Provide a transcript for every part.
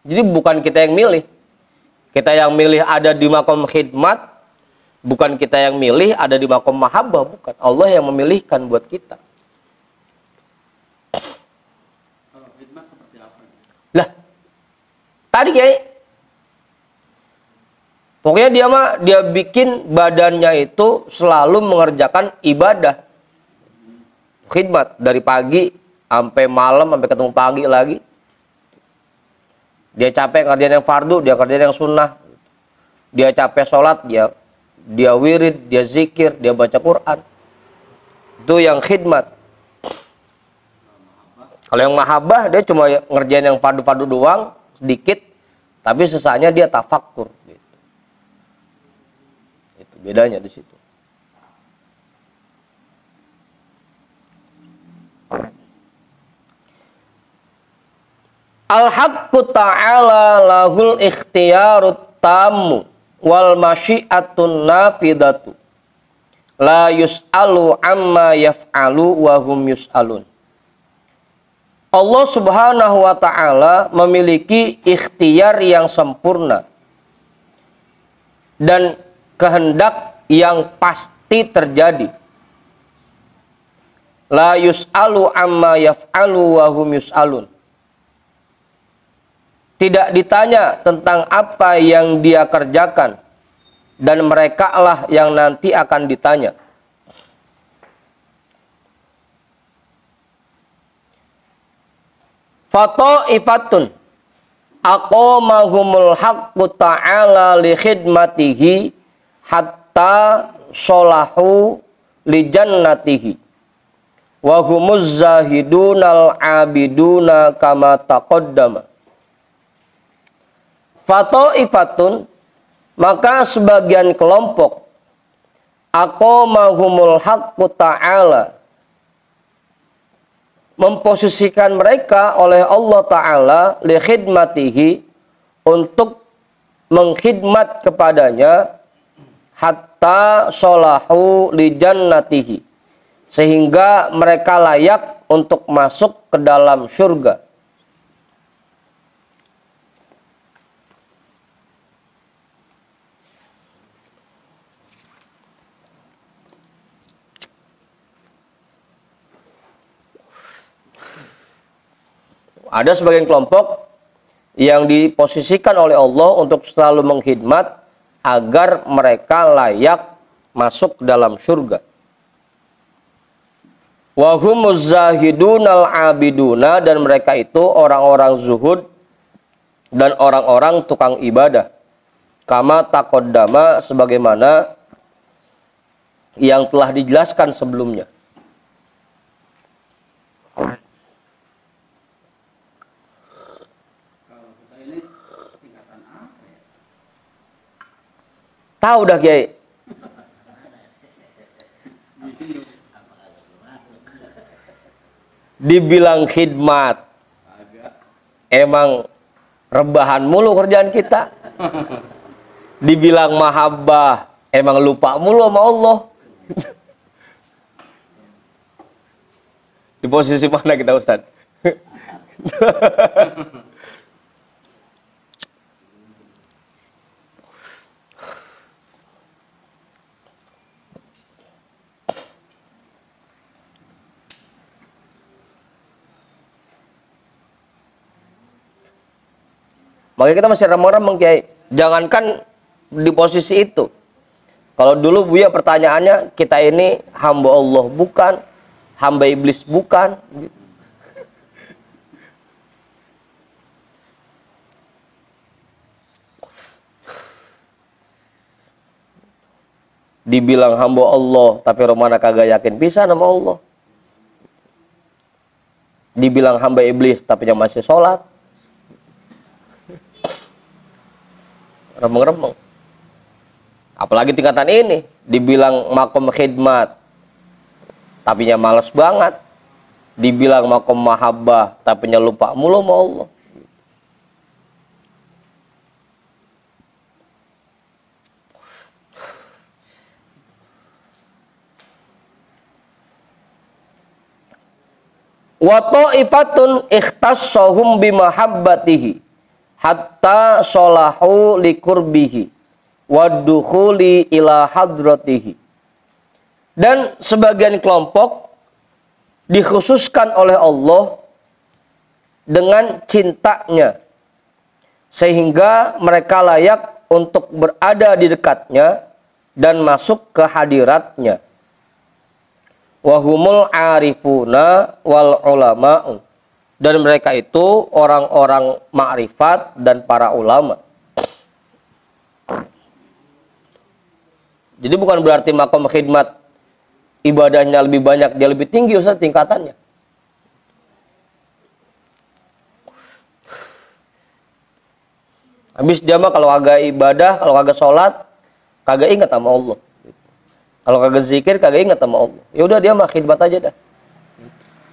Jadi bukan kita yang milih. Kita yang milih ada di makom khidmat, bukan kita yang milih ada di makom mahabbah, bukan. Allah yang memilihkan buat kita. Kalau khidmat seperti apa? Lah, tadi Kiai, pokoknya dia bikin badannya itu selalu mengerjakan ibadah. Khidmat dari pagi sampai malam, sampai ketemu pagi lagi. Dia capek kerjaan yang fardu, dia kerjaan yang sunnah. Dia capek sholat, dia wirid, dia zikir, dia baca Quran. Itu yang khidmat. Kalau yang mahabbah, dia cuma ngerjain yang fardu-fardu doang, sedikit, tapi sesanya dia tafakkur. Gitu. Itu bedanya di situ. Al-haqqu ta'ala lahul ikhtiyarut tamu wal masyiatun nafidatu la yus'alu amma yaf'alu wa hum yus'alun. Allah subhanahu wa ta'ala memiliki ikhtiar yang sempurna dan kehendak yang pasti terjadi. La yus'alu amma yaf'alu wa hum yus'alun. Tidak ditanya tentang apa yang dia kerjakan, dan mereka lah yang nanti akan ditanya. Fata'ifatun aqamahumul haqqu ta'ala li khidmatihi hatta solahu li jannatihi wa humuz zahidunal abiduna kama taqaddama. Fata'ifatun, maka sebagian kelompok, aqamahumul haqqu ta'ala, memposisikan mereka oleh Allah Ta'ala li khidmatihi, untuk mengkhidmat kepadanya, hatta solahu li jannatihi, sehingga mereka layak untuk masuk ke dalam surga. Ada sebagian kelompok yang diposisikan oleh Allah untuk selalu mengkhidmat agar mereka layak masuk dalam surga. Wa humuz zahidunal abiduna, dan mereka itu orang-orang zuhud dan orang-orang tukang ibadah. Kama taqaddama, sebagaimana yang telah dijelaskan sebelumnya. Tahu dah Kiai. Dibilang khidmat, emang rebahan mulu kerjaan kita. Dibilang mahabbah, emang lupa mulu sama Allah. Di posisi mana kita Ustaz? Makanya kita masih remeng-remeng Kiai. Jangankan di posisi itu. Kalau dulu Buya pertanyaannya, kita ini hamba Allah bukan, hamba iblis bukan. Dibilang hamba Allah, tapi romana kagak yakin bisa nama Allah. Dibilang hamba iblis, tapi yang masih sholat. Remeng-remeng. Apalagi tingkatan ini, dibilang makom khidmat, tapinya malas banget. Dibilang makom mahabbah, tapinya lupa mulu sama Allah. Wa ta'ifatun ikhtassahum bimahabbatihi hatta solahu likurbihi wadukhuli ila hadratihi. Dan sebagian kelompok dikhususkan oleh Allah dengan cintanya, sehingga mereka layak untuk berada di dekatnya dan masuk ke hadiratnya. Wahumul arifuna wal ulama'u. Dan mereka itu orang-orang makrifat dan para ulama. Jadi bukan berarti makom khidmat ibadahnya lebih banyak, dia lebih tinggi Ustaz tingkatannya. Habis dia mah kalau kagak ibadah, kalau kagak sholat, kagak ingat sama Allah. Kalau kagak zikir, kagak ingat sama Allah. Ya udah dia mah khidmat aja dah.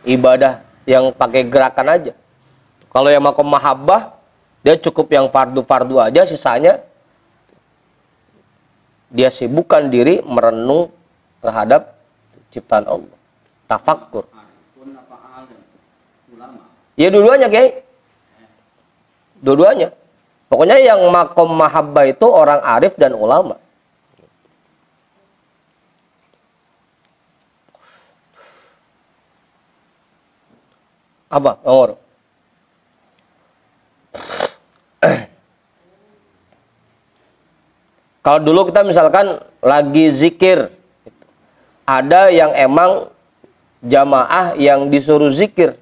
Ibadah yang pakai gerakan aja. Kalau yang makom mahabbah, dia cukup yang fardu-fardu aja, sisanya dia sibukkan diri merenung terhadap ciptaan Allah. Tafakkur. Arifun apa alim? Ulama. Ya dua-duanya, Kiai. Dua-duanya. Pokoknya yang makom mahabbah itu orang arif dan ulama. Apa? Nomor. Kalau dulu kita misalkan lagi zikir, ada yang emang jamaah yang disuruh zikir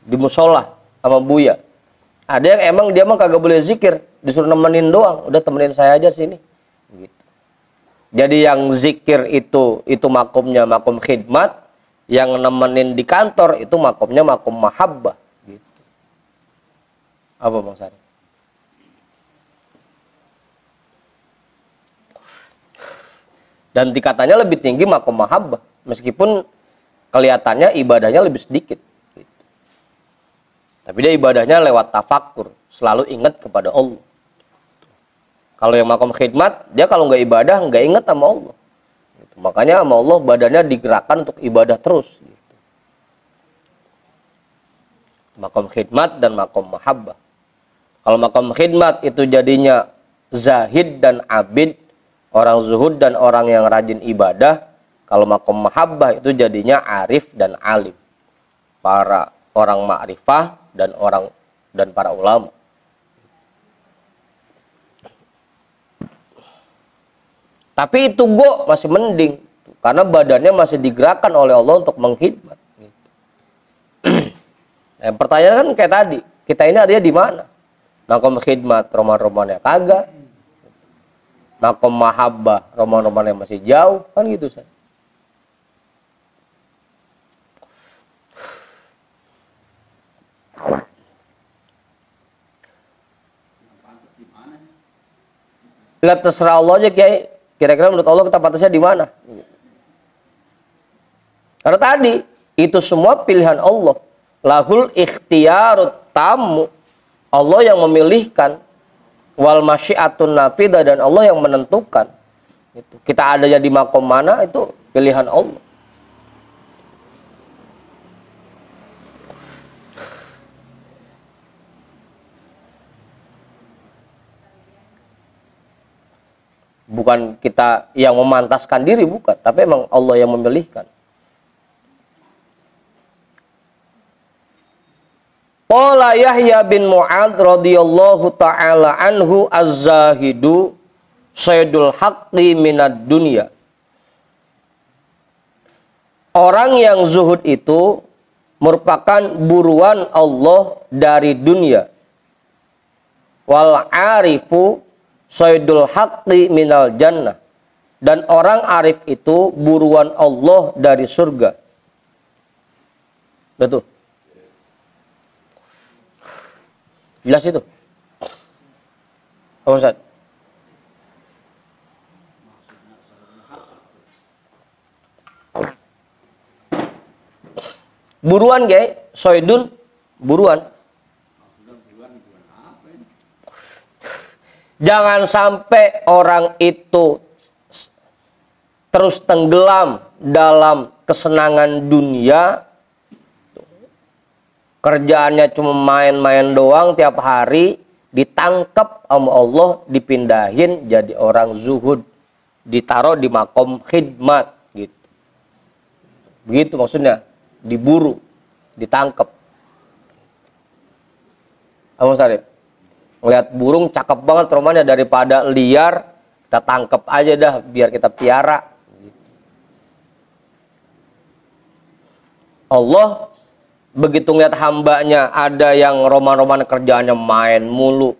di musola sama Buya. Ada yang emang dia mah kagak boleh zikir, disuruh nemenin doang. Udah temenin saya aja sini. Gitu. Jadi yang zikir itu makomnya makom khidmat, yang nemenin di kantor itu makomnya makom mahabbah. Gitu. Apa Bang Sari? Dan tingkatannya lebih tinggi makom mahabbah, meskipun kelihatannya ibadahnya lebih sedikit. Tapi dia ibadahnya lewat tafakkur, selalu ingat kepada Allah. Kalau yang makom khidmat, dia kalau nggak ibadah, nggak ingat sama Allah. Gitu. Makanya sama Allah badannya digerakkan untuk ibadah terus. Gitu. Makom khidmat dan makom mahabbah. Kalau makom khidmat itu jadinya zahid dan abid, orang zuhud dan orang yang rajin ibadah. Kalau makom mahabbah itu jadinya arif dan alim, para orang ma'rifah dan para ulama. Tapi itu masih mending, karena badannya masih digerakkan oleh Allah untuk mengkhidmat. Gitu. Nah, pertanyaan kan kayak tadi, kita ini adanya di mana? Makom khidmat, roman-romannya kagak. Makom mahabbah, roman-romannya masih jauh, kan gitu Ustaz. Lihat terserah Allah aja, Kiai. Kira-kira menurut Allah kita pantasnya di mana? Karena tadi itu semua pilihan Allah. Lahul ikhtiyarut tamu. Allah yang memilihkan. Wal masyiatun nafidah, dan Allah yang menentukan. Kita adanya di makom mana itu pilihan Allah. Bukan kita yang memantaskan diri, bukan. Tapi emang Allah yang memilihkan. Qala Yahya bin Mu'adz radhiyallahu ta'ala anhu az-zahidu sayyidul haqqi minad dunya. Orang yang zuhud itu merupakan buruan Allah dari dunia. Wal arifu sayyidul haqqi minal jannah. Dan orang arif itu buruan Allah dari surga. Betul. Jelas itu? Apa Ustaz? Buruan, Kiai. Soidun, buruan. Jangan sampai orang itu terus tenggelam dalam kesenangan dunia, kerjaannya cuma main-main doang tiap hari, ditangkap sama Allah, dipindahin jadi orang zuhud, ditaruh di makom khidmat gitu. Begitu maksudnya, diburu, ditangkap. Abang Sarip, ngeliat burung cakep banget rumahnya, daripada liar, kita tangkap aja dah biar kita piara. Allah begitu ngeliat hambanya ada yang roman-roman kerjaannya main mulu,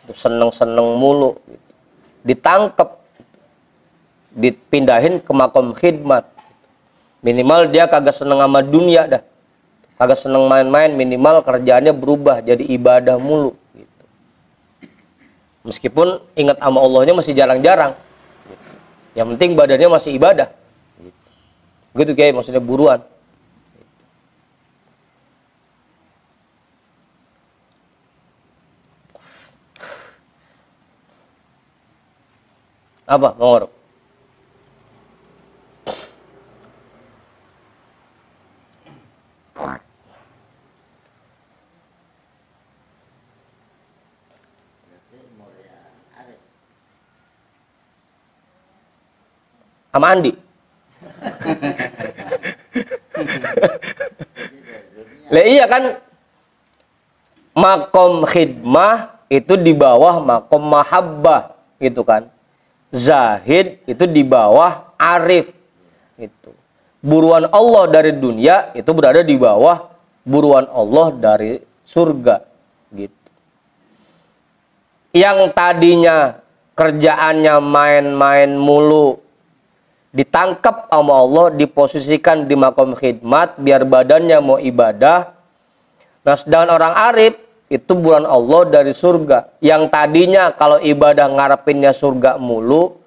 seneng-seneng mulu, gitu, ditangkap, dipindahin ke makom khidmat. Minimal dia kagak seneng sama dunia dah, kagak seneng main-main, minimal kerjaannya berubah jadi ibadah mulu gitu. Meskipun ingat sama Allahnya masih jarang-jarang gitu. Yang penting badannya masih ibadah gitu. Gitu kayak maksudnya buruan. Apa Bang? Sama Andi. Lah iya kan, makom khidmah itu di bawah makom mahabbah gitu kan. Zahid itu di bawah arif gitu. Buruan Allah dari dunia itu berada di bawah buruan Allah dari surga gitu. Yang tadinya kerjaannya main-main mulu, ditangkap sama Allah, diposisikan di makom khidmat biar badannya mau ibadah. Nah, sedangkan orang arif itu buruan Allah dari surga. Yang tadinya kalau ibadah ngarepinnya surga mulu,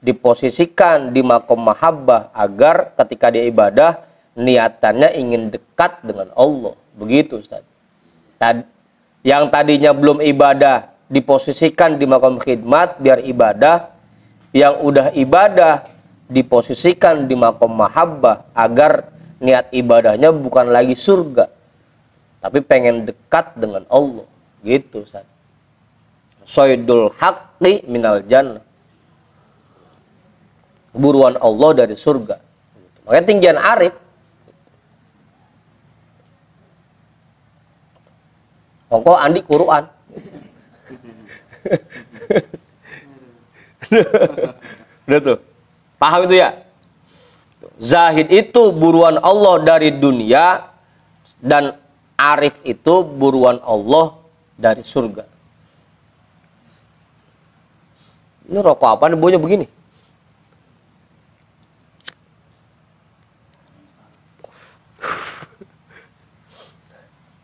diposisikan di makom mahabbah agar ketika dia ibadah niatannya ingin dekat dengan Allah. Begitu Ustaz. Yang tadinya belum ibadah diposisikan di makom khidmat biar ibadah. Yang udah ibadah diposisikan di makom mahabbah agar niat ibadahnya bukan lagi surga, tapi pengen dekat dengan Allah. Gitu Ustaz. Soidul haqqi minal jannah. Buruan Allah dari surga. Makanya tinggian arif. Pokok Andi Quran. Udah tuh. Paham itu ya? Zahid itu buruan Allah dari dunia, dan arif itu buruan Allah dari surga. Ini rokok apa nih, baunya begini?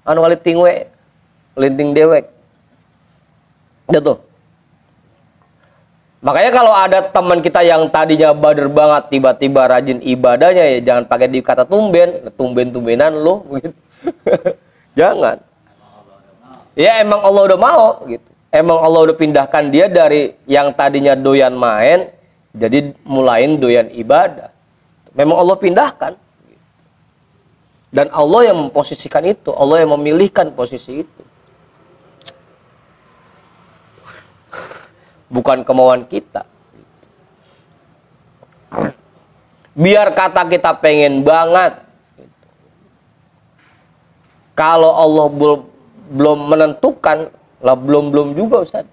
Anu linting we, linting dewek. Udah tuh. Makanya kalau ada teman kita yang tadinya bader banget, tiba-tiba rajin ibadahnya, ya jangan pakai dikata tumben, tumben-tumbenan lu gitu. Jangan. Ya emang Allah udah mau gitu. Emang Allah udah pindahkan dia dari yang tadinya doyan main jadi mulain doyan ibadah. Memang Allah pindahkan. Dan Allah yang memposisikan itu, Allah yang memilihkan posisi itu. Bukan kemauan kita. Biar kata kita pengen banget. Kalau Allah belum menentukan, lah belum juga Ustaz.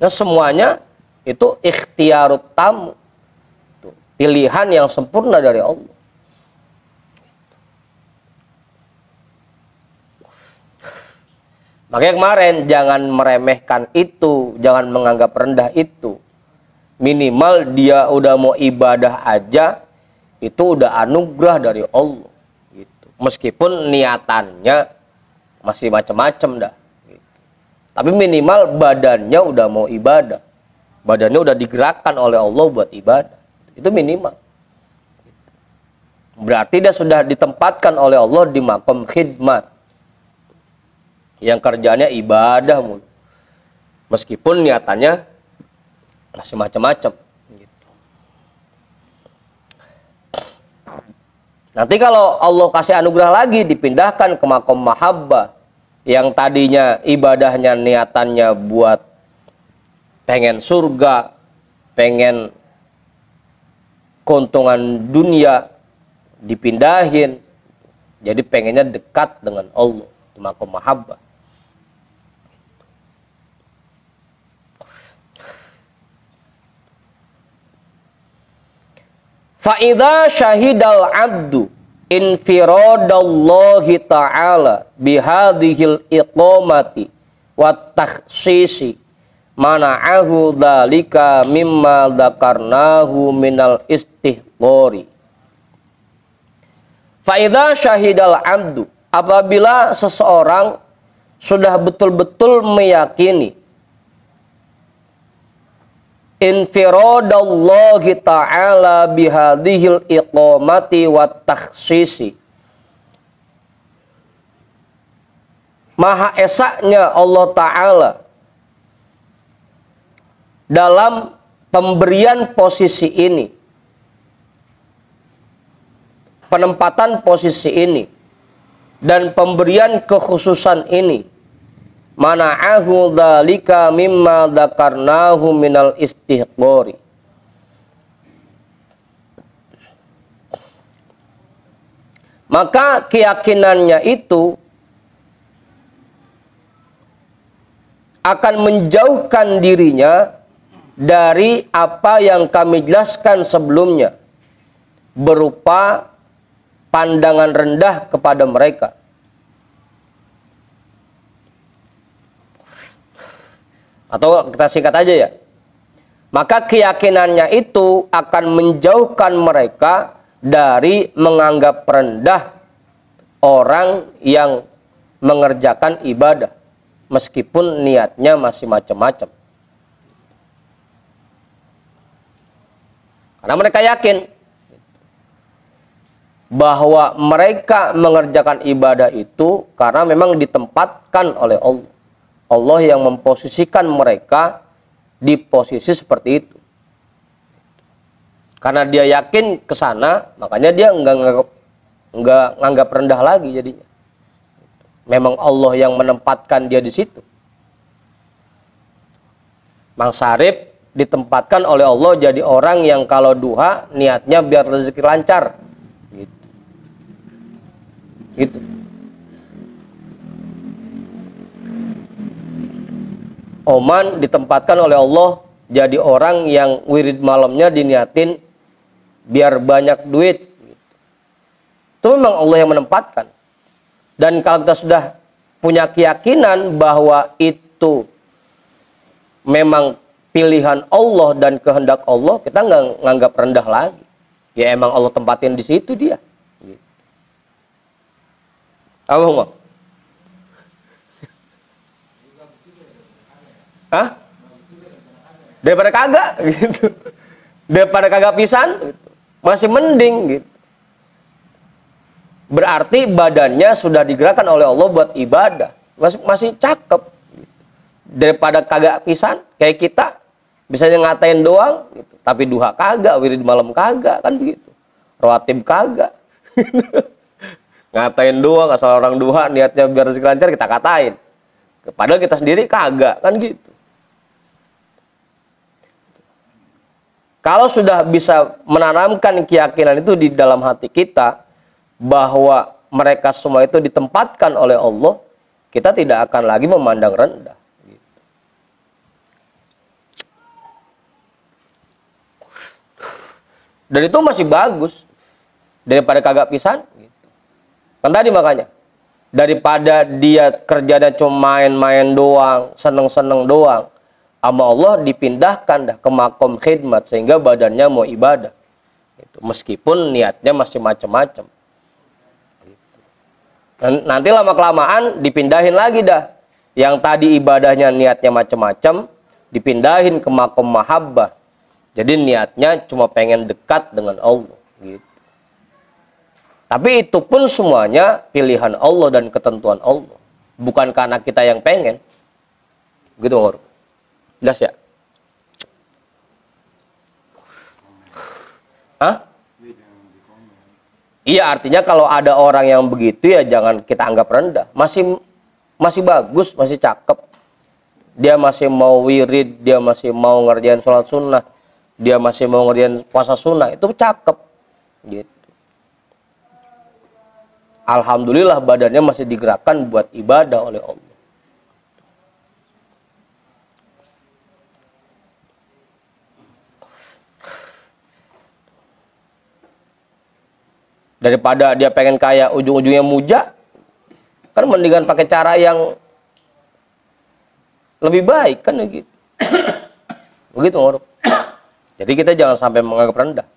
Nah semuanya itu ikhtiarut tamu. Pilihan yang sempurna dari Allah. Makanya kemarin jangan meremehkan itu, jangan menganggap rendah itu. Minimal dia udah mau ibadah aja, itu udah anugerah dari Allah. Gitu. Meskipun niatannya masih macam-macam dah. Gitu. Tapi minimal badannya udah mau ibadah. Badannya udah digerakkan oleh Allah buat ibadah. Itu minimal. Gitu. Berarti dia sudah ditempatkan oleh Allah di makom khidmat. Yang kerjanya ibadah mulu. Meskipun niatannya masih macam-macam gitu. Nanti kalau Allah kasih anugerah lagi, dipindahkan ke makom mahabbah, yang tadinya ibadahnya niatannya buat pengen surga, pengen keuntungan dunia, dipindahin jadi pengennya dekat dengan Allah di makom mahabbah. Fa'idha syahidal abdu infiradallahi ta'ala bihadihil iqamati wa takhsisi mana'ahu dhalika mimma dhakarnahu minal istihqori. Fa'idha syahidal abdu, apabila seseorang sudah betul-betul meyakini infiradallahi ta'ala bihadihil iqamati wa takhsisi, maha esanya Allah Ta'ala dalam pemberian posisi ini, penempatan posisi ini, dan pemberian kekhususan ini, mana'ahu dzalika mimma dzakarnahu minal istihqori. Maka keyakinannya itu akan menjauhkan dirinya dari apa yang kami jelaskan sebelumnya berupa pandangan rendah kepada mereka. Atau kita singkat aja ya. Maka keyakinannya itu akan menjauhkan mereka dari menganggap rendah orang yang mengerjakan ibadah meskipun niatnya masih macam-macam. Karena mereka yakin bahwa mereka mengerjakan ibadah itu karena memang ditempatkan oleh Allah. Allah yang memposisikan mereka di posisi seperti itu. Karena dia yakin ke sana, makanya dia enggak nganggap rendah lagi jadinya. Memang Allah yang menempatkan dia di situ. Mang Sarip ditempatkan oleh Allah jadi orang yang kalau duha niatnya biar rezeki lancar. Gitu. Oman ditempatkan oleh Allah jadi orang yang wirid malamnya diniatin biar banyak duit. Itu memang Allah yang menempatkan. Dan kalau kita sudah punya keyakinan bahwa itu memang pilihan Allah dan kehendak Allah, kita nggak nganggap rendah lagi. Ya emang Allah tempatin di situ dia. Apa ngomong? Hah? Daripada kagak gitu. Daripada kagak pisan gitu. Masih mending gitu. Berarti badannya sudah digerakkan oleh Allah buat ibadah. Masih cakep. Daripada kagak pisan kayak kita bisanya ngatain doang gitu. Tapi duha kagak, wirid malam kagak, kan begitu. Rawatib kagak. Ngatain doang, asal orang duha niatnya biar rezeki lancar kita katain. Padahal kita sendiri kagak, kan gitu. Kalau sudah bisa menanamkan keyakinan itu di dalam hati kita bahwa mereka semua itu ditempatkan oleh Allah, kita tidak akan lagi memandang rendah. Dan itu masih bagus daripada kagak pisan. Kan tadi makanya daripada dia kerjanya cuma main-main doang, seneng-seneng doang, sama Allah dipindahkan dah ke makom khidmat sehingga badannya mau ibadah. Meskipun niatnya masih macam-macam. Nanti lama-kelamaan dipindahin lagi dah. Yang tadi ibadahnya niatnya macam-macam, dipindahin ke makom mahabbah. Jadi niatnya cuma pengen dekat dengan Allah. Gitu. Tapi itu pun semuanya pilihan Allah dan ketentuan Allah. Bukan karena kita yang pengen. Gitu, Ngor. Jelas ya? Hah? Iya, artinya kalau ada orang yang begitu ya jangan kita anggap rendah. Masih bagus, masih cakep. Dia masih mau wirid, dia masih mau ngerjain sholat sunnah, dia masih mau ngerjain puasa sunnah, itu cakep. Gitu. Alhamdulillah badannya masih digerakkan buat ibadah oleh Allah. Daripada dia pengen kaya ujung-ujungnya muja, kan mendingan pakai cara yang lebih baik kan gitu. Begitu ngorok. Jadi kita jangan sampai menganggap rendah.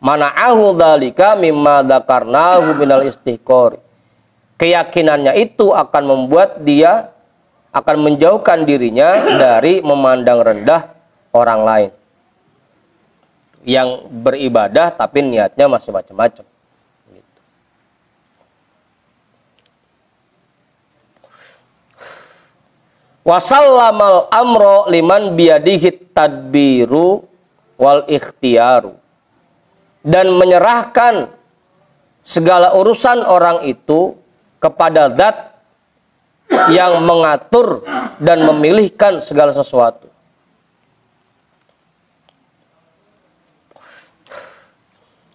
Mana'ahu dzalika mimma dzakarnahu minal istiqor. Keyakinannya itu akan membuat dia akan menjauhkan dirinya dari memandang rendah orang lain yang beribadah tapi niatnya masih macam-macam. Gitu. Wasallamal amro liman biyadihi tadbiru wal ikhtiaru, dan menyerahkan segala urusan orang itu kepada zat yang mengatur dan memilihkan segala sesuatu.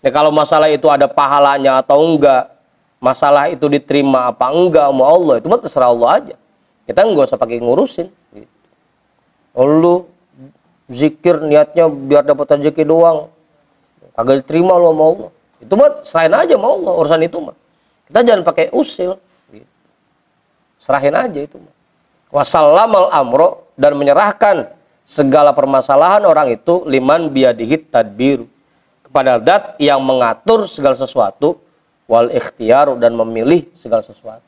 Ya, kalau masalah itu ada pahalanya atau enggak, masalah itu diterima apa enggak sama Allah, itu mah terserah Allah aja. Kita nggak usah pakai ngurusin. Gitu. Lu zikir niatnya biar dapat rezeki doang, kagak diterima lu sama Allah. Itu mah serahin aja sama Allah, urusan itu mah. Kita jangan pakai usil. Gitu. Serahin aja itu mah. Wasallamal amro, dan menyerahkan segala permasalahan orang itu liman biyadihi tadbiru, kepada zat yang mengatur segala sesuatu, wal ikhtiar, dan memilih segala sesuatu.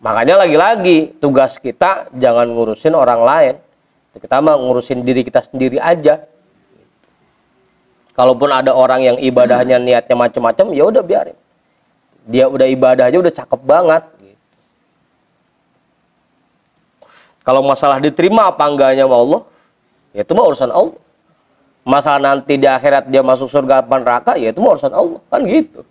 Makanya lagi-lagi tugas kita jangan ngurusin orang lain. Kita mah ngurusin diri kita sendiri aja. Kalaupun ada orang yang ibadahnya niatnya macam-macam, ya udah biarin. Dia udah ibadah aja udah cakep banget. Kalau masalah diterima apa enggaknya sama Allah, ya itu mah urusan Allah. Masalah nanti di akhirat dia masuk surga apa neraka, ya itu mah urusan Allah, kan gitu.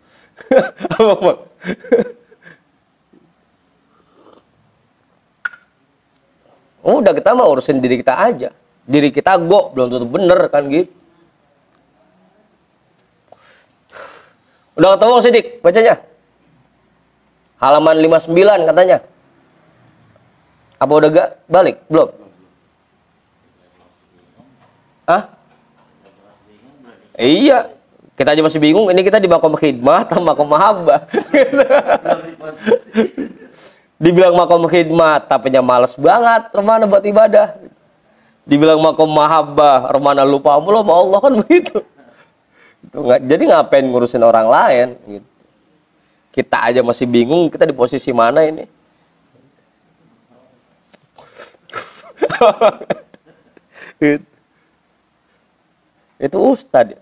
Udah, kita mah urusin diri kita aja. Diri kita belum tentu bener, kan gitu. Udah ketemu Sidik bacanya? Halaman 59 katanya. Apa udah gak balik? Belum? Hah? Iya, kita aja masih bingung. Ini kita di makom khidmat sama makom mahabbah. Dibilang makom khidmat, tapinya males banget, remana buat ibadah. Dibilang makom mahabbah, remana lupa mulu sama Allah, kan begitu. Jadi ngapain ngurusin orang lain? Gitu. Kita aja masih bingung, kita di posisi mana ini? Gitu. Itu ustad.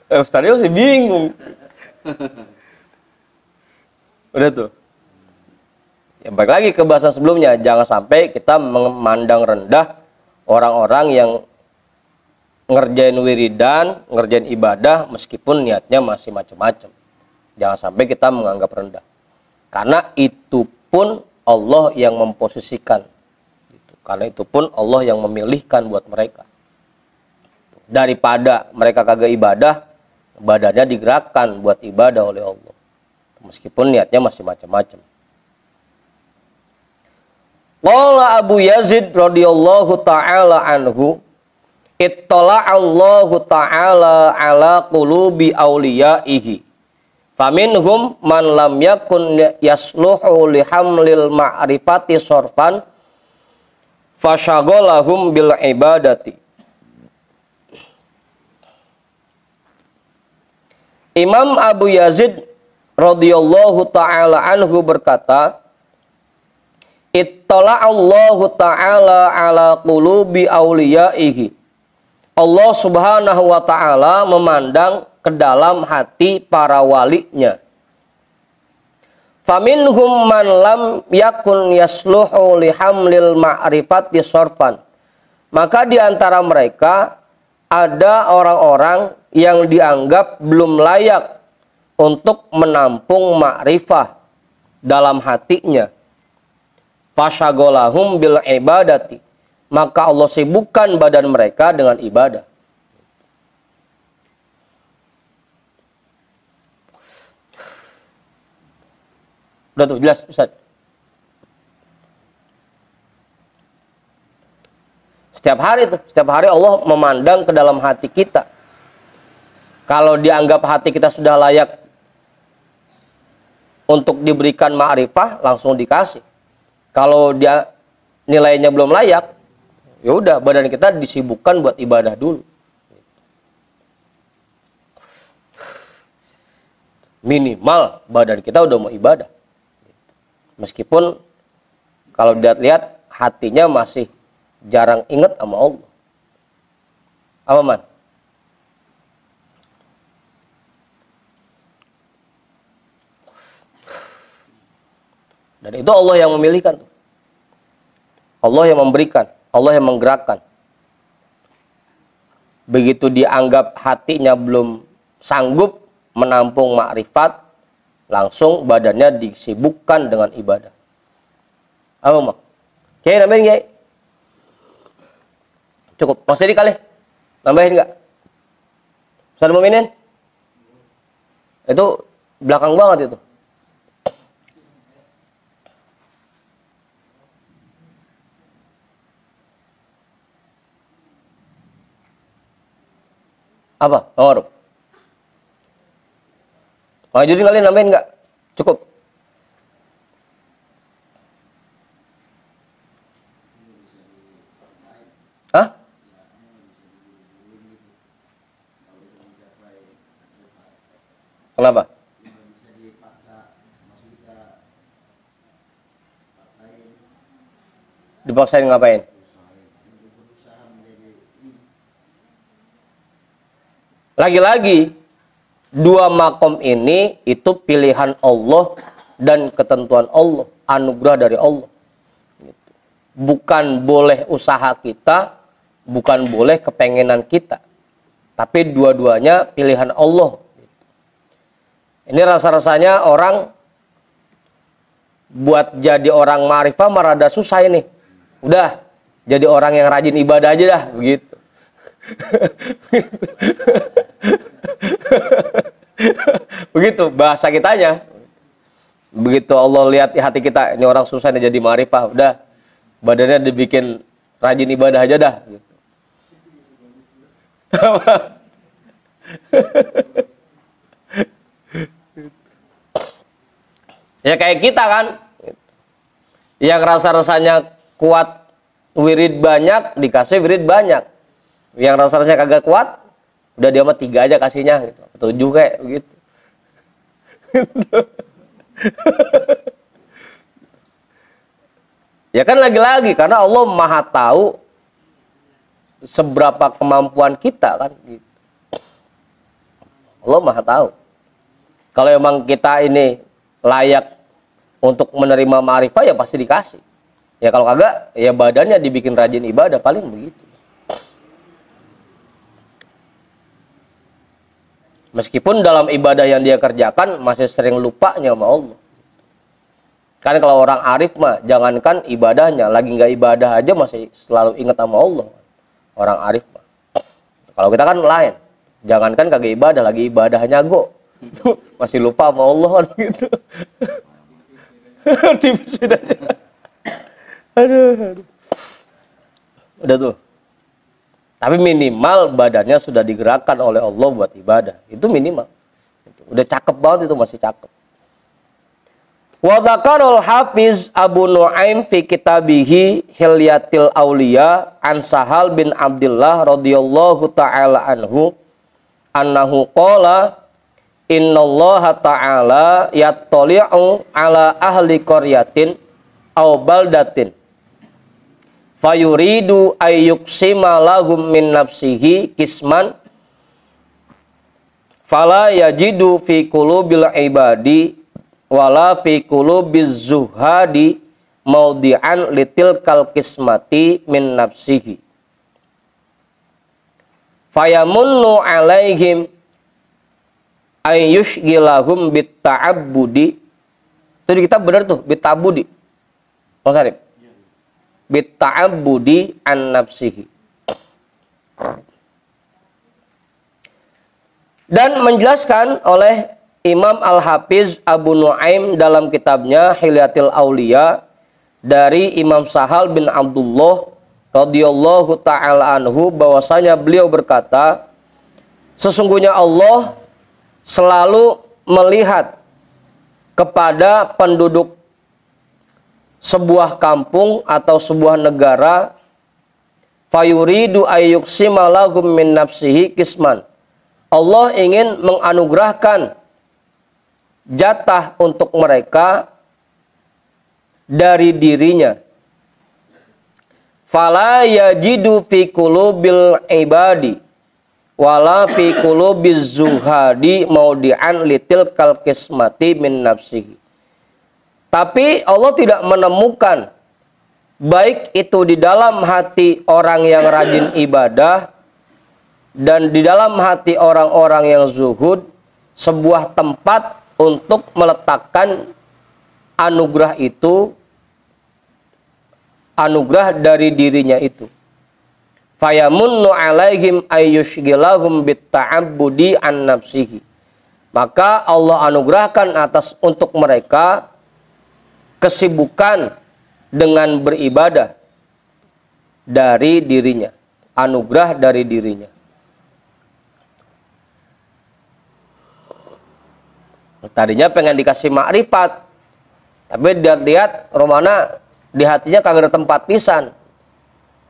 Ustadnya masih bingung. Udah tuh. Ya, balik lagi ke bahasa sebelumnya, jangan sampai kita memandang rendah orang-orang yang ngerjain wiridan, ngerjain ibadah meskipun niatnya masih macam-macam. Jangan sampai kita menganggap rendah. Karena itu pun Allah yang memposisikan. Karena itu pun Allah yang memilihkan buat mereka. Daripada mereka kagak ibadah, badannya digerakkan buat ibadah oleh Allah. Meskipun niatnya masih macam-macam. Qala Abu Yazid radhiyallahu ta'ala anhu, Allahu ta'ala ala qulubi awliyaihi. Faminhum man lam yakun yasluhu lihamlil ma'rifati sorfan fasyagolahum bil ibadati. Imam Abu Yazid radhiyallahu ta'ala anhu berkata, Allahu ta'ala ala qulubi awliyaihi. Allah subhanahu wa ta'ala memandang ke dalam hati para walinya. Faminhum man lam yakun yasluhu lihamlil ma'rifati sorfan. Maka di antara mereka ada orang-orang yang dianggap belum layak untuk menampung ma'rifah dalam hatinya. Fasyagolahum bil ibadati. Maka Allah sibukkan badan mereka dengan ibadah. Udah tuh, jelas Ustaz. Setiap hari Allah memandang ke dalam hati kita. Kalau dianggap hati kita sudah layak untuk diberikan ma'rifah, langsung dikasih. Kalau dia nilainya belum layak, ya udah badan kita disibukkan buat ibadah dulu. Minimal badan kita udah mau ibadah. Meskipun kalau dilihat hatinya masih jarang ingat sama Allah. Apa man? Dan itu Allah yang memilihkan. Allah yang memberikan. Allah yang menggerakkan. Begitu dianggap hatinya belum sanggup menampung makrifat, langsung badannya disibukkan dengan ibadah. Apa mak? Kiai nambahin kiai? Cukup. Mas Dedi kali? Nambahin nggak? Ustaz Muminin? Itu belakang banget itu. Apa? Nomor. Majuddin kalian nambahin nggak? Cukup. Hah? Kenapa? Dipaksain ngapain? Lagi-lagi dua makom ini itu pilihan Allah dan ketentuan Allah, anugerah dari Allah. Bukan boleh usaha kita, bukan boleh kepengenan kita, tapi dua-duanya pilihan Allah. Ini rasa-rasanya orang buat jadi orang ma'rifah merada susah ini. Udah jadi orang yang rajin ibadah aja dah, begitu. Begitu bahasa kitanya. Begitu Allah lihat di hati kita, ini orang susah nih jadi ma'rifah, udah badannya dibikin rajin ibadah aja dah gitu. Ya kayak kita kan, yang rasa-rasanya kuat wirid banyak, dikasih wirid banyak. Yang rasa-rasanya kagak kuat, udah dia mah 3 aja kasihnya gitu. 7 kayak begitu. Ya kan lagi-lagi karena Allah Maha tahu seberapa kemampuan kita kan gitu. Allah Maha tahu. Kalau emang kita ini layak untuk menerima ma'rifah ya pasti dikasih. Ya kalau kagak ya badannya dibikin rajin ibadah, paling begitu. Meskipun dalam ibadah yang dia kerjakan masih sering lupanya sama Allah. Kan kalau orang arif mah jangankan ibadahnya, lagi nggak ibadah aja masih selalu ingat sama Allah. Orang arif mah. Kalau kita kan lain. Jangankan kagak ibadah, lagi ibadahnya go. Masih lupa sama Allah kan gitu. Tipis udah. Aduh. Udah tuh. Tapi minimal badannya sudah digerakkan oleh Allah buat ibadah. Itu minimal. Udah cakep banget itu, masih cakep. Wa dzakarul Hafiz Abu Nuaim fi kitabihi Hilyatil Auliya an Sahal bin Abdullah radhiyallahu taala anhu annahu qala innallaha ta'ala yattali'u ala ahli qaryatin aw baldatin fayuridu ayyuksima lahum min nafsihi kisman fala yajidu fi qulubil ibadi wala fi qulubiz zuhadi maudi'an litil kal kismati min nafsihi fayamunnu alaihim ayyushgilahum bitta'abbudi. Itu di kitab benar tuh, bitta'abbudi Mas Arif, bitta'abbudi an nafsihi. Dan menjelaskan oleh Imam Al-Hafiz Abu Nuaim dalam kitabnya Hilyatul Auliya dari Imam Sahal bin Abdullah radhiyallahu ta'ala anhu bahwasanya beliau berkata, sesungguhnya Allah selalu melihat kepada penduduk sebuah kampung atau sebuah negara, fayuridu ayyuksima lahum min nafsihi kisman. Allah ingin menganugerahkan jatah untuk mereka dari dirinya. Fala yajidu fi qulubil ibadi wala fi qulubiz zuhadi maudi'an litil kal kismati min nafsihi. Tapi Allah tidak menemukan baik itu di dalam hati orang yang rajin ibadah dan di dalam hati orang-orang yang zuhud sebuah tempat untuk meletakkan anugerah itu, anugerah dari dirinya itu. Fayamunnu alaihim ayyushgilahum bitta'abbudi an nafsihi. Maka Allah anugerahkan atas untuk mereka kesibukan dengan beribadah dari dirinya, anugerah dari dirinya. Tadinya pengen dikasih makrifat, tapi lihat romana di hatinya kagak ada tempat pisan.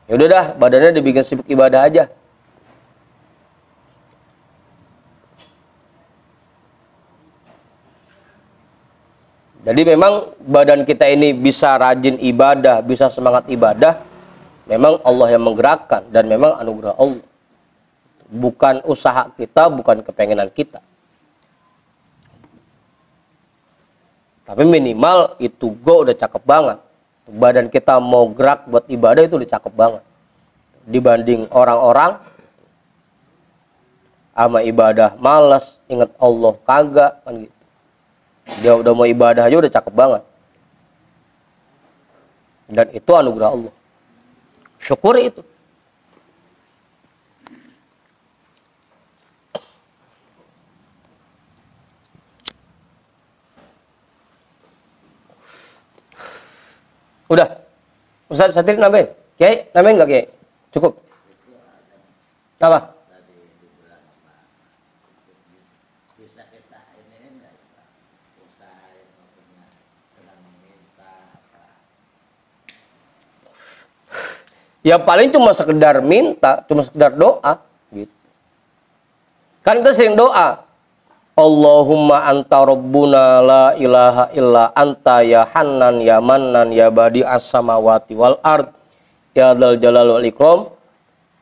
Ya udah dah, badannya dibikin sibuk ibadah aja. Jadi memang badan kita ini bisa rajin ibadah, bisa semangat ibadah, memang Allah yang menggerakkan dan memang anugerah Allah. Bukan usaha kita, bukan kepengenan kita. Tapi minimal itu udah cakep banget. Badan kita mau gerak buat ibadah itu udah cakep banget. Dibanding orang-orang sama ibadah malas, ingat Allah kagak kan gitu. Dia udah mau ibadah aja udah cakep banget. Dan itu anugerah Allah. Syukuri itu. Udah. Ustaz Satri nambahin? Kiai, nambahin nggak Kiai? Cukup? Apa? Ya paling cuma sekedar minta, cuma sekedar doa gitu. Kan kita sering doa, Allahumma anta rabbuna la ilaha illa anta ya hannan ya mannan ya badi as-samawati wal ard ya dzal jalal wal ikram.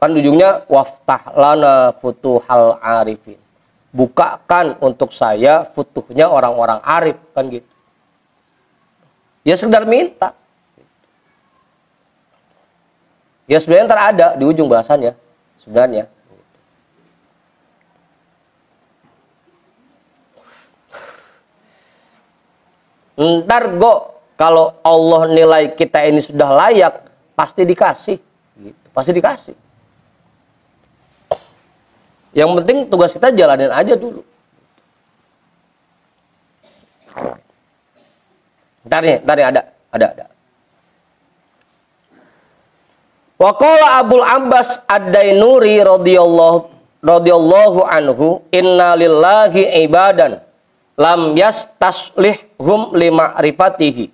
Kan ujungnya waftah lana futuhal arifin. Bukakan untuk saya futuhnya orang-orang arif kan gitu. Ya sekedar minta. Ya sebenarnya ntar ada di ujung bahasannya sebenarnya. Ntar kalau Allah nilai kita ini sudah layak, pasti dikasih. Gitu. Pasti dikasih. Yang penting tugas kita jalanin aja dulu. Ntar nih ada. Wa qala Abul Abbas Ad-Dainuri radhiyallahu anhu, inna lillahi ibadan lam yastaslihhum lima'rifatihi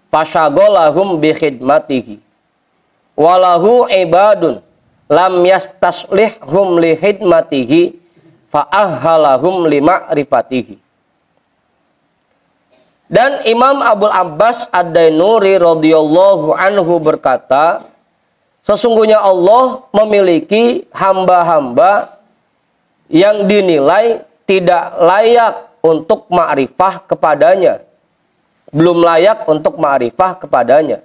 fasyaghalahum bi khidmatihi walahu ibadun lam yastaslihhum li khidmatihi fa'ahhalahum lima'rifatihi. Dan Imam Abul Abbas Ad-Dainuri radhiyallahu anhu berkata, sesungguhnya Allah memiliki hamba-hamba yang dinilai tidak layak untuk ma'rifah kepadanya. Belum layak untuk ma'rifah kepadanya.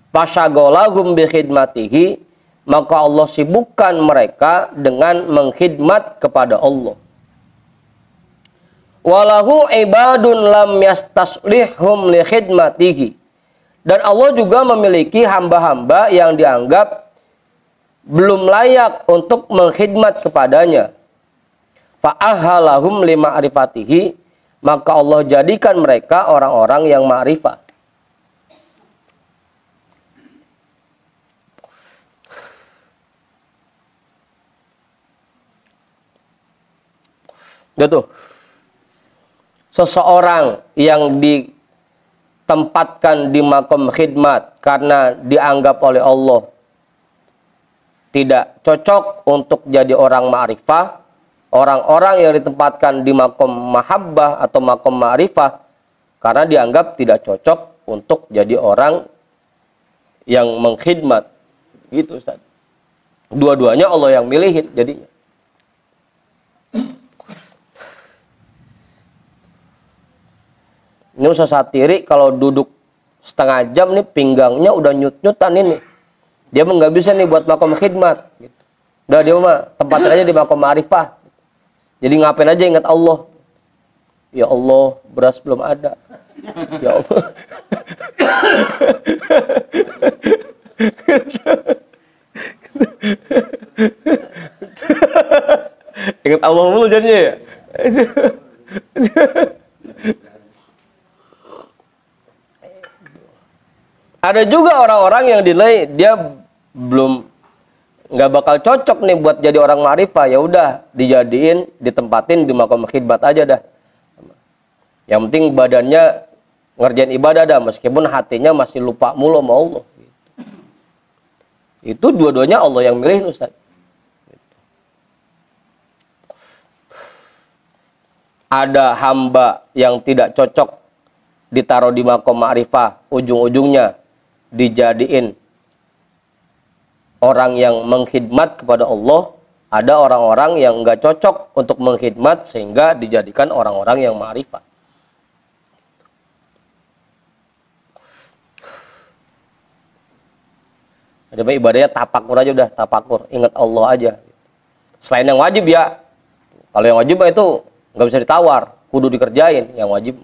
Fasyagolahum bi khidmatihi, maka Allah sibukkan mereka dengan mengkhidmat kepada Allah. Walahu ibadun lam yastaslihhum li khidmatihi. Dan Allah juga memiliki hamba-hamba yang dianggap belum layak untuk mengkhidmat kepadanya. Fa'ahalahum li ma'rifatihi, maka Allah jadikan mereka orang-orang yang ma'rifah. Gitu. Seseorang yang ditempatkan di makom khidmat karena dianggap oleh Allah tidak cocok untuk jadi orang ma'rifah, orang-orang yang ditempatkan di makom mahabbah atau makom ma'rifah karena dianggap tidak cocok untuk jadi orang yang mengkhidmat. Gitu, Ustaz. Dua-duanya Allah yang milihin jadinya. Ini Ustaz Satiri kalau duduk setengah jam nih pinggangnya udah nyut-nyutan ini. Dia mah nggak bisa nih buat makom khidmat. Gitu. Udah dia mah tempatin aja di makom ma'rifah. Jadi ngapain aja ingat Allah. Ya Allah, beras belum ada. Ya Allah. Ingat Allah mulu jadinya ya. Ada juga orang-orang yang dinilai dia belum nggak bakal cocok nih buat jadi orang ma'rifah, ya udah dijadiin, ditempatin di makom khidmat aja dah. Yang penting badannya ngerjain ibadah dah, meskipun hatinya masih lupa mulu sama Allah. Itu dua-duanya Allah yang milih, Ustaz. Ada hamba yang tidak cocok ditaruh di makom ma'rifah, ujung-ujungnya dijadiin orang yang mengkhidmat kepada Allah. Ada orang-orang yang nggak cocok untuk mengkhidmat sehingga dijadikan orang-orang yang ma'rifah. Jadi ibadahnya tapakur aja udah, tapakur, ingat Allah aja. Selain yang wajib ya, kalau yang wajib itu nggak bisa ditawar, kudu dikerjain yang wajib.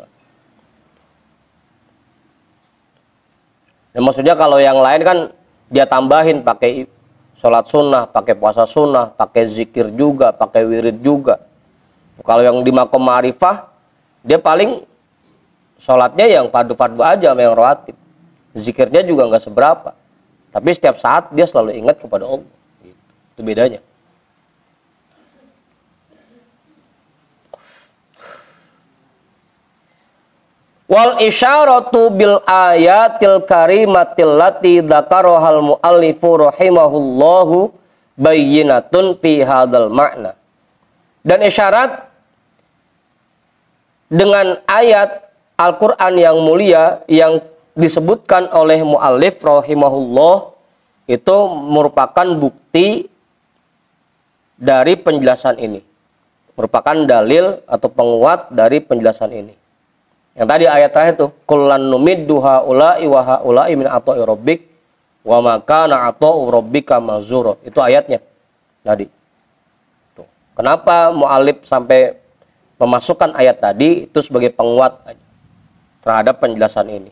Ya, maksudnya kalau yang lain kan dia tambahin pakai sholat sunnah, pakai puasa sunnah, pakai zikir juga, pakai wirid juga. Kalau yang di makom ma'rifah, dia paling sholatnya yang padu-padu aja sama yang rawatib. Zikirnya juga nggak seberapa. Tapi setiap saat dia selalu ingat kepada Allah. Itu bedanya. Wal isyaratu bil ayatil karimatil lati dzakarohal muallifu rahimahullahu bayyinatun fi hadzal ma'na. Dan isyarat dengan ayat Al-Qur'an yang mulia yang disebutkan oleh muallif rahimahullah itu merupakan bukti dari penjelasan ini. Merupakan dalil atau penguat dari penjelasan ini. Yang tadi ayat terakhir itu, kullan numiddu haula'i wa haula'i min ata'i rabbik wa ma kana ata'u rabbika mazura. Itu ayatnya tadi. Tuh. Kenapa mu'alif sampai memasukkan ayat tadi itu sebagai penguat terhadap penjelasan ini.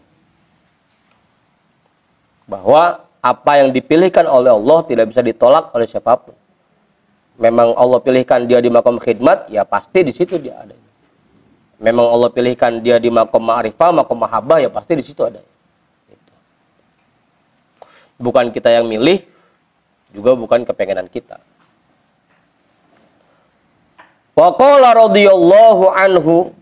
Bahwa apa yang dipilihkan oleh Allah tidak bisa ditolak oleh siapapun. Memang Allah pilihkan dia di makom khidmat, ya pasti di situ dia ada. Memang Allah pilihkan dia di makom ma'rifah, makom mahabbah, ya pasti di situ ada. Bukan kita yang milih, juga bukan kepengenan kita. Wa qala radhiyallahu anhu,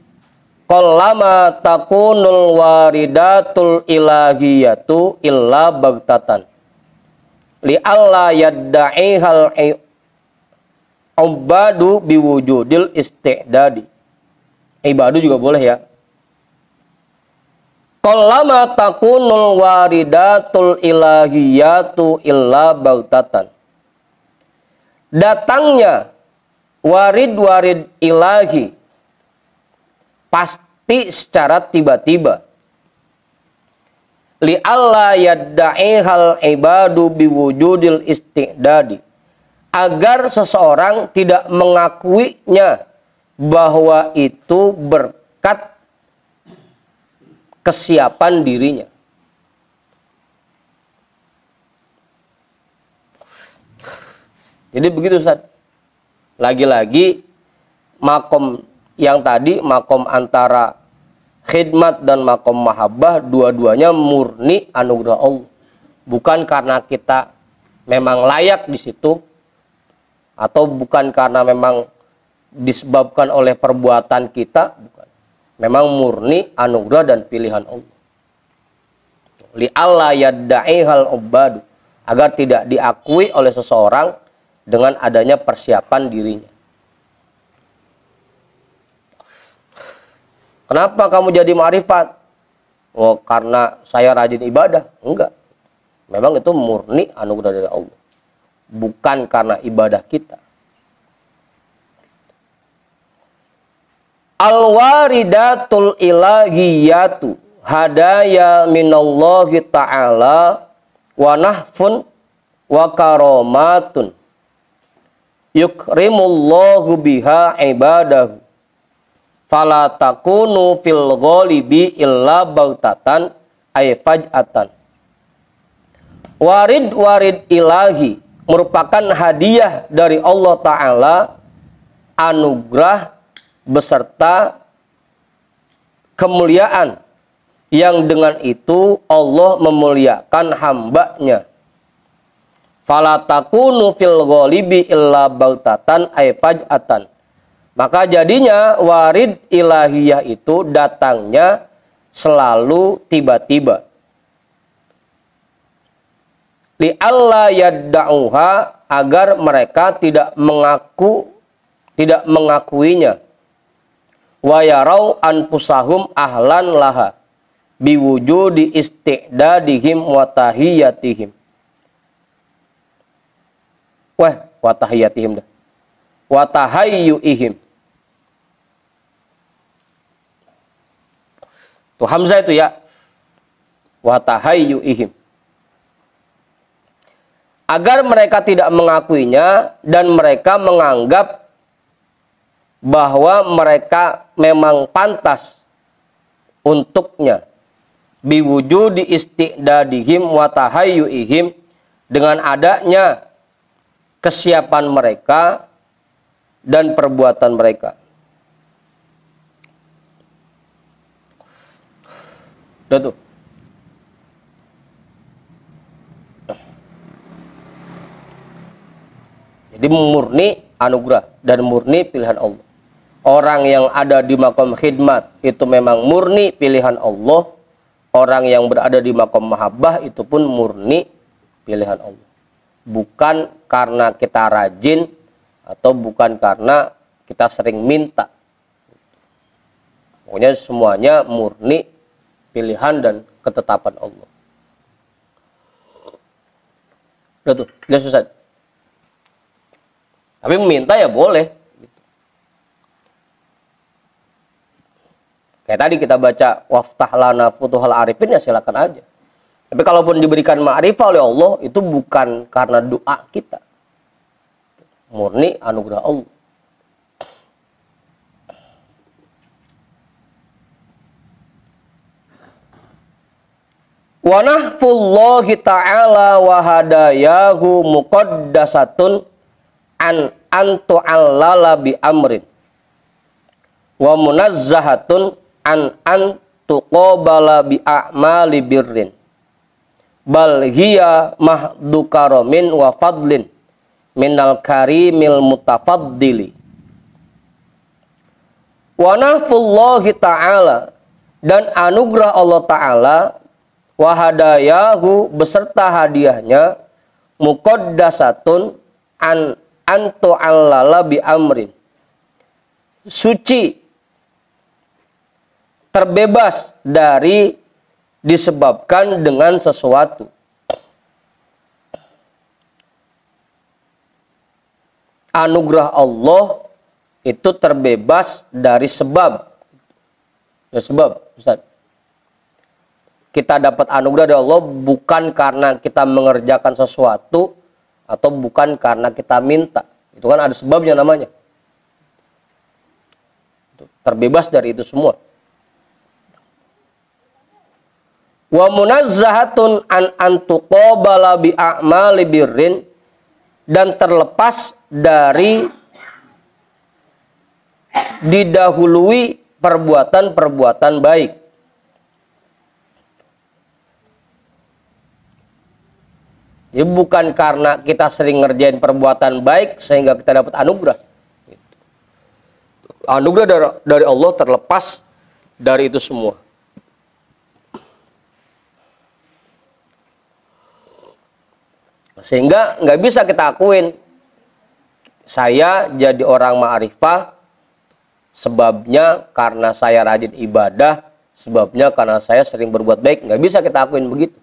qallama takunul waridatul ilahiyatu illa bagtatan li alla yadda'ihal ubadu biwujudil isti'dadi. Ibadu juga boleh ya. Qallama takunul waridatul ilahiyatu illa baghtatan. Datangnya warid-warid ilahi pasti secara tiba-tiba. Li'alla yadda'ihal ibadu biwujudil isti'dadi, agar seseorang tidak mengakuinya bahwa itu berkat kesiapan dirinya. Jadi begitu Ustaz. Lagi-lagi makom yang tadi, makom antara khidmat dan makom mahabbah, dua-duanya murni anugerah Allah. Bukan karena kita memang layak di situ, atau bukan karena memang disebabkan oleh perbuatan kita, bukan. Memang murni anugerah dan pilihan Allah. Li'alla yadda'ihal ubadu, agar tidak diakui oleh seseorang dengan adanya persiapan dirinya. Kenapa kamu jadi ma'rifat? Oh, karena saya rajin ibadah. Enggak. Memang itu murni anugerah dari Allah. Bukan karena ibadah kita. Al-waridatul ilahiyatu hadaya minallahi ta'ala wa nahfun wa karomatun yukrimullahu biha ibadahu fala takunu fil ghalibi illa bautatan ay faj'atan. Warid ilahi merupakan hadiah dari Allah Ta'ala, anugerah beserta kemuliaan yang dengan itu Allah memuliakan hambanya. Fala takunu fil ghalibi illa bautatan ay faj'atan. Maka jadinya warid ilahiyah itu datangnya selalu tiba-tiba. Li'alla yadda'uha, agar mereka tidak mengakuinya. Wa yarau anfusahum ahlan laha biwujudi isti'dadihim wa tahiyyatihim. Wa tahiyyatihim dah. Wa tahayyuihim. Tuh hamzah itu ya. Wa tahayyuihim. Agar mereka tidak mengakuinya dan mereka menganggap bahwa mereka memang pantas untuknya. Biwujudi isti'dadihim wa tahayyuihim, dengan adanya kesiapan mereka dan perbuatan mereka. Udah tuh. Jadi murni anugerah dan murni pilihan Allah. Orang yang ada di makom khidmat itu memang murni pilihan Allah. Orang yang berada di makom mahabbah itu pun murni pilihan Allah. Bukan karena kita rajin atau bukan karena kita sering minta. Pokoknya semuanya murni pilihan dan ketetapan Allah. Udah tuh, jelas Ustaz. Tapi meminta ya boleh. Kayak tadi kita baca waftah lana futuhal arifin, ya silakan aja. Tapi kalaupun diberikan ma'rifah oleh Allah, itu bukan karena doa kita. Murni anugerah Allah. Wa nahfullahi ta'ala wa hadayahu muqaddasatun an antu'allala bi amrin wa munazzahatun an tuqabala bi a'mali birrin bal hiya mahdu karamin wa fadlin minal karimil mutafaddili. Wa nahfullahi ta'ala, dan anugerah Allah Ta'ala, wa hadayahu beserta hadiahnya, muqaddasatun an antu'allala bi amrin, suci, terbebas dari disebabkan dengan sesuatu. Anugerah Allah itu terbebas dari sebab. Ya sebab, Ustaz. Kita dapat anugerah dari Allah bukan karena kita mengerjakan sesuatu atau bukan karena kita minta. Itu kan ada sebabnya namanya. Terbebas dari itu semua. Wa munazzahatun an antuqabala bi a'mali birrin, dan terlepas dari didahului perbuatan-perbuatan baik. Jadi bukan karena kita sering ngerjain perbuatan baik sehingga kita dapat anugerah. Anugerah dari Allah terlepas dari itu semua. Sehingga nggak bisa kita akuin saya jadi orang ma'rifah sebabnya karena saya rajin ibadah, sebabnya karena saya sering berbuat baik. Nggak bisa kita akuin begitu.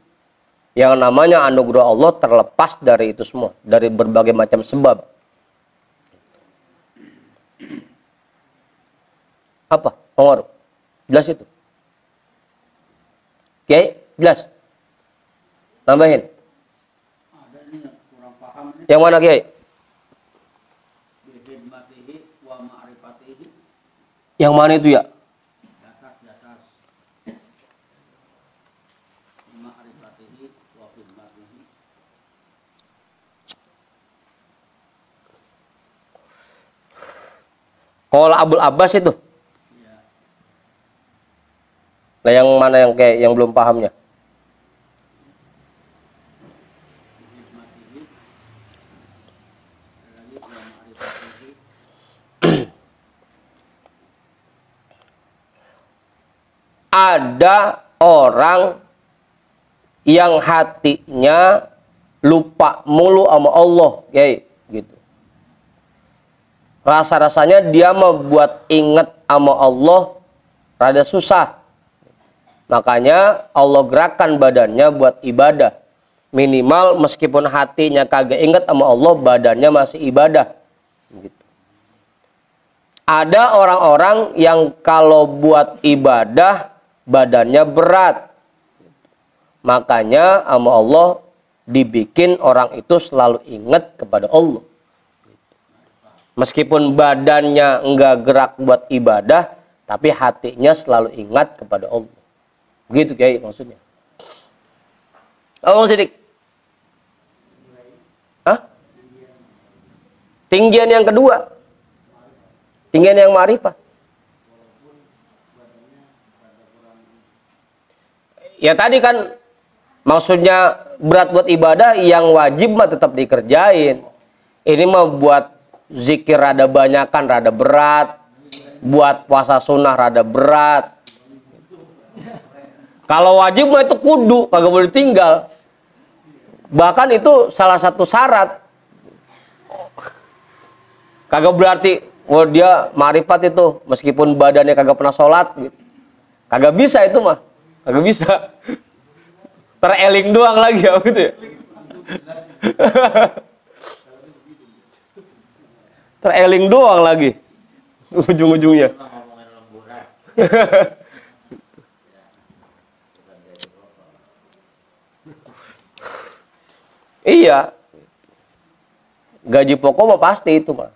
Yang namanya anugerah Allah terlepas dari itu semua, dari berbagai macam sebab. Apa? Pengaruh. Jelas itu. Oke, jelas. Tambahin. Ada ini kurang paham ini. Yang mana, Kiai? Bihidmatihi wa ma'rifatihi. Yang mana itu ya? Di atas. Ma'rifatihi wa khidmatihi. Kalau Abul Abbas itu. Ya. Nah, yang mana yang kayak yang belum pahamnya? Bihidmatihi. Ada lagi wa ma'rifatihi. Ada orang yang hatinya lupa mulu sama Allah, kayak gitu. Rasa-rasanya dia membuat ingat sama Allah rada susah. Makanya Allah gerakan badannya buat ibadah. Minimal meskipun hatinya kagak ingat sama Allah, badannya masih ibadah. Gitu. Ada orang-orang yang kalau buat ibadah badannya berat. Makanya sama Allah dibikin orang itu selalu ingat kepada Allah. Meskipun badannya enggak gerak buat ibadah, tapi hatinya selalu ingat kepada Allah. Begitu Kiai maksudnya. Oh, Sidik. Hah? Tinggian yang kedua. Tinggian yang ma'rifah. Ya tadi kan maksudnya berat buat ibadah, yang wajib mah tetap dikerjain. Ini mah buat zikir rada banyakan, rada berat. Buat puasa sunnah rada berat. Kalau wajib mah itu kudu, kagak boleh tinggal. Bahkan itu salah satu syarat. Kagak berarti oh dia ma'rifat itu meskipun badannya kagak pernah sholat gitu. Kagak bisa itu mah. Kagak bisa. Tereling doang lagi ya gitu ya. Tereling doang lagi. Ujung-ujungnya. Iya. Gaji pokok mah pasti itu mah.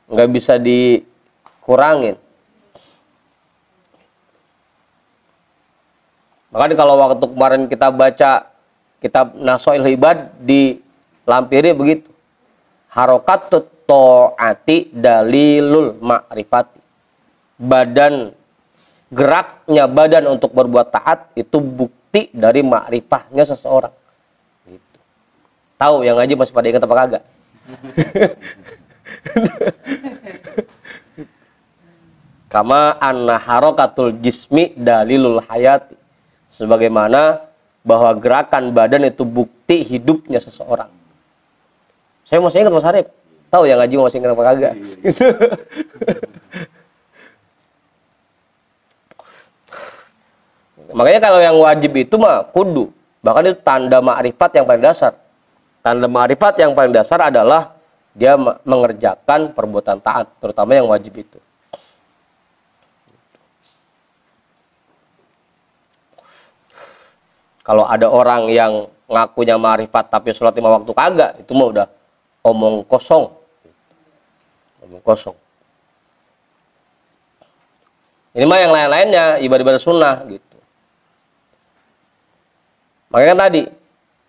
Nggak bisa dikurangin. Makanya kalau waktu kemarin kita baca kitab Nasoil Ibad dilampiri begitu. Harokatut to'ati dalilul ma'rifati. Badan, geraknya badan untuk berbuat taat itu bukti dari ma'rifahnya seseorang. Gitu. Tahu yang ngaji masih pada ingat apa kagak? Kama anna harokatul jismi dalilul hayati. Sebagaimana bahwa gerakan badan itu bukti hidupnya seseorang. Saya masih ingat Mas Arif. Tahu yang ngaji masih ingat apa kagak? Makanya kalau yang wajib itu mah kudu. Bahkan itu tanda ma'rifat yang paling dasar. Tanda ma'rifat yang paling dasar adalah dia mengerjakan perbuatan taat, terutama yang wajib itu. Kalau ada orang yang ngakunya ma'rifat tapi sholat 5 waktu kagak, itu mah udah omong kosong. Omong kosong. Ini mah yang lain-lainnya ibadah-ibadah sunnah gitu. Makanya kan tadi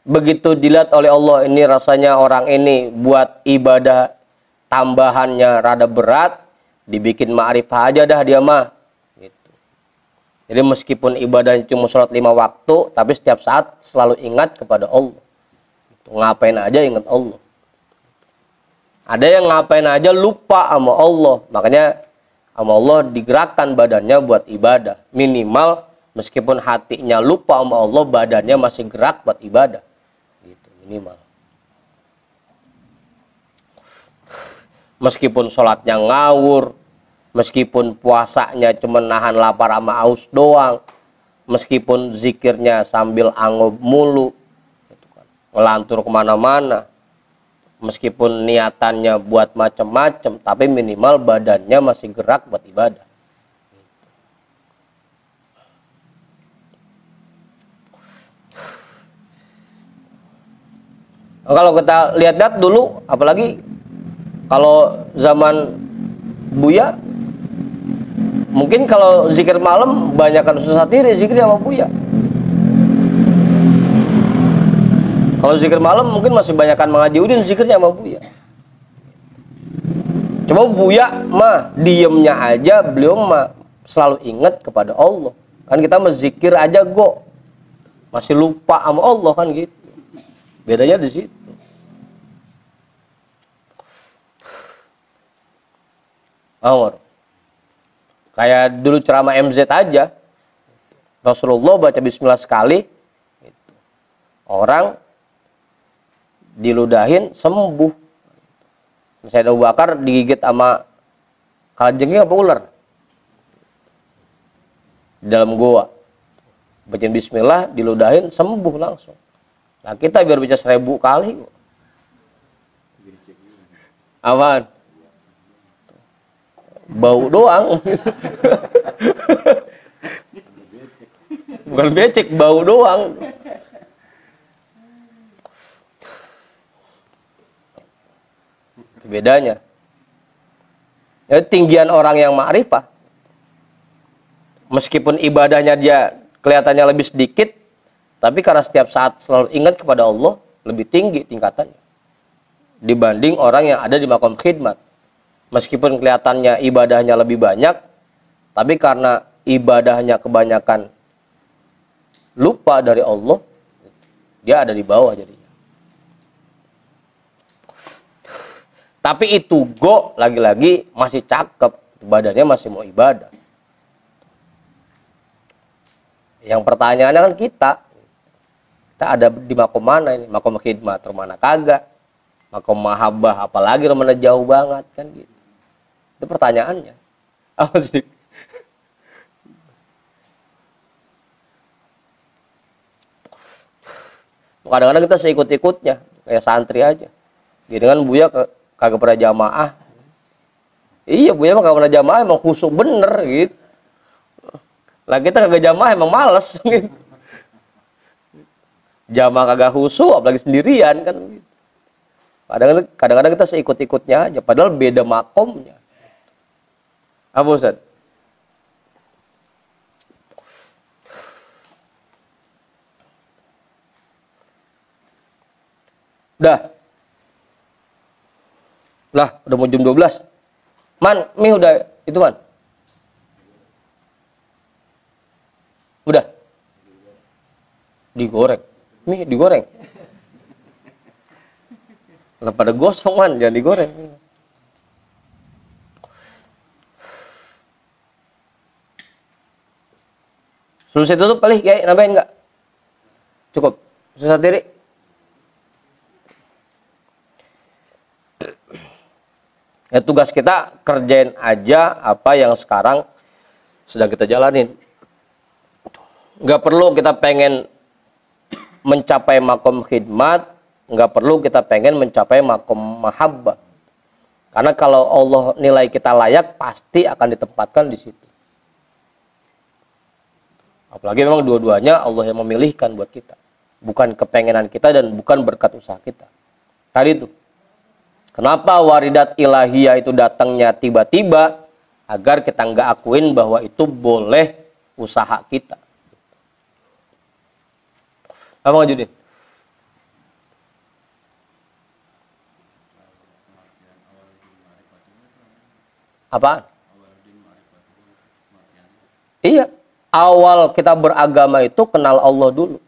begitu dilihat oleh Allah ini rasanya orang ini buat ibadah tambahannya rada berat, dibikin ma'rifah aja dah dia mah. Gitu. Jadi meskipun ibadahnya cuma sholat 5 waktu, tapi setiap saat selalu ingat kepada Allah. Gitu. Ngapain aja ingat Allah. Ada yang ngapain aja lupa sama Allah, makanya sama Allah digerakkan badannya buat ibadah. Minimal meskipun hatinya lupa sama Allah, badannya masih gerak buat ibadah. Gitu, minimal. Meskipun sholatnya ngawur, meskipun puasanya cuma nahan lapar sama aus doang, meskipun zikirnya sambil angob mulu, gitu kan, ngelantur kemana-mana, meskipun niatannya buat macem-macem, tapi minimal badannya masih gerak buat ibadah. Kalau kita lihat-lihat dulu, apalagi kalau zaman Buya, mungkin kalau zikir malam banyakkan Ustaz Satiri zikir sama Buya. Kalau zikir malam mungkin masih banyakkan mengaji Udin zikirnya sama Buya. Cuma Buya mah diemnya aja, beliau mah selalu ingat kepada Allah. Kan kita menzikir aja go, masih lupa sama Allah kan gitu. Bedanya di situ. Awar. Kayak dulu ceramah MZ aja. Rasulullah baca bismillah sekali. Orang diludahin sembuh. Misalnya Abu Bakar digigit sama kalajengking apa ular di dalam goa. Baca bismillah diludahin sembuh langsung. Nah kita biar baca 1000 kali. Apaan? Bau doang. Bukan becek, bau doang. Itu bedanya. Jadi tinggian orang yang ma'rifah, meskipun ibadahnya dia kelihatannya lebih sedikit, tapi karena setiap saat selalu ingat kepada Allah, lebih tinggi tingkatannya dibanding orang yang ada di makom khidmat. Meskipun kelihatannya ibadahnya lebih banyak, tapi karena ibadahnya kebanyakan lupa dari Allah, dia ada di bawah jadinya. Tapi itu go lagi-lagi masih cakep, badannya masih mau ibadah. Yang pertanyaannya kan kita ada di makom mana ini? Makom khidmat, mana kagak? Makom mahabbah, apalagi mana jauh banget kan gitu. Itu pertanyaannya. Apa sih? Kadang-kadang kita seikut-ikutnya, kayak santri aja. Gini kan Buya kagak pernah jamaah. Iya, Buya mah kagak pernah jamaah, emang khusyuk bener gitu. Lah kita kagak jamaah emang males gitu. Jamaah kagak khusyuk, apalagi sendirian kan gitu. Kadang-kadang kita seikut-ikutnya aja, padahal beda makomnya. Apa Ustaz? Udah. Lah, udah mau jam 12. Man, mie udah itu man. Udah. Digoreng. Mie digoreng. Lah pada gosong man, jangan digoreng. Selesai tutup kali, ya, nambahin enggak? Cukup. Susah diri. Ya, tugas kita kerjain aja apa yang sekarang sedang kita jalanin. Nggak perlu kita pengen mencapai makom khidmat, nggak perlu kita pengen mencapai makom mahabbah. Karena kalau Allah nilai kita layak, pasti akan ditempatkan di situ. Apalagi memang dua-duanya Allah yang memilihkan buat kita. Bukan kepengenan kita dan bukan berkat usaha kita. Tadi itu. Kenapa waridat ilahiyah itu datangnya tiba-tiba? Agar kita nggak akuin bahwa itu boleh usaha kita. Apa Judin? Apaan? Iya, awal kita beragama itu kenal Allah dulu.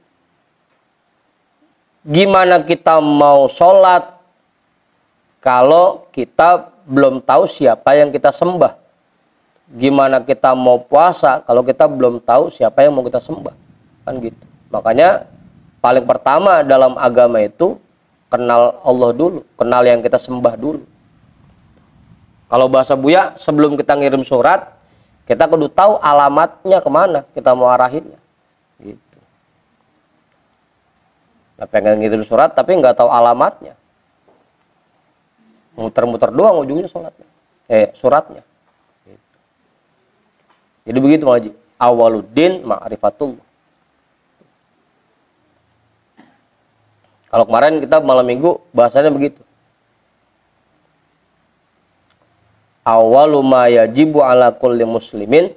Gimana kita mau sholat kalau kita belum tahu siapa yang kita sembah? Gimana kita mau puasa kalau kita belum tahu siapa yang mau kita sembah? Kan gitu. Makanya paling pertama dalam agama itu kenal Allah dulu, kenal yang kita sembah dulu. Kalau bahasa Buya, sebelum kita ngirim surat, kita kudu tahu alamatnya kemana kita mau arahinnya. Gitu. Nah, pengen ngirim surat tapi nggak tahu alamatnya. Muter-muter doang ujungnya sholatnya. Suratnya. Gitu. Jadi begitu Haji. Awaluddin ma'rifatullah. Kalau kemarin kita malam minggu bahasanya begitu. Awalu ma yajibu ala kulli muslimin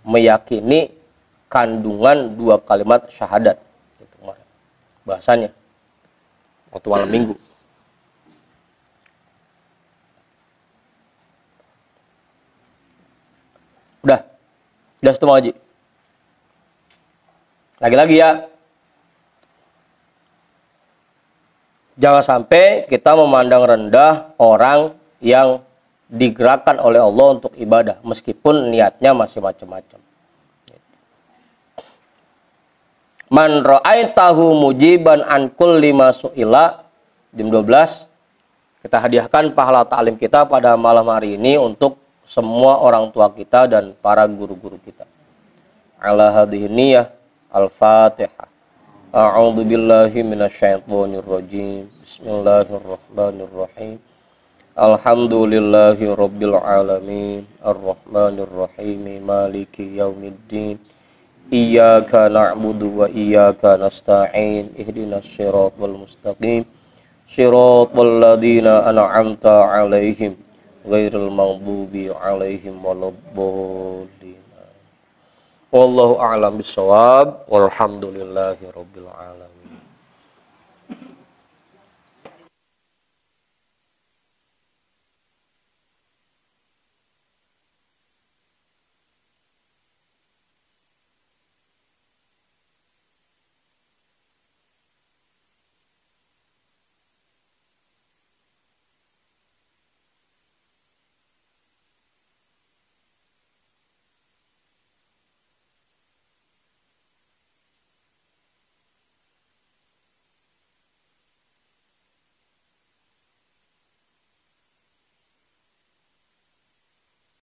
meyakini kandungan dua kalimat syahadat. Itu kemarin bahasanya waktu malam minggu. Udah setuju Haji. Lagi-lagi ya. Jangan sampai kita memandang rendah orang yang digerakkan oleh Allah untuk ibadah, meskipun niatnya masih macam-macam. Man ra'aitahu mujiban an kulli ma su'ila, jam 12 kita hadiahkan pahala ta'lim kita pada malam hari ini untuk semua orang tua kita dan para guru-guru kita. Ala hadhihi niyyah, al-Fatihah. A'udzu billahi minasyaitonir rajim. Bismillahirrahmanirrahim. Alhamdulillahi rabbil alamin. Arrahmanir rahim. Maliki yaumiddin. Iyyaka na'budu wa iyyaka nasta'in. Ihdinas shiratal mustaqim. Shiratal ladzina an'amta 'alaihim ghairil maghdubi 'alaihim waladdallin. Wallahu a'lam bissawab. Walhamdulillahi rabbil alamin.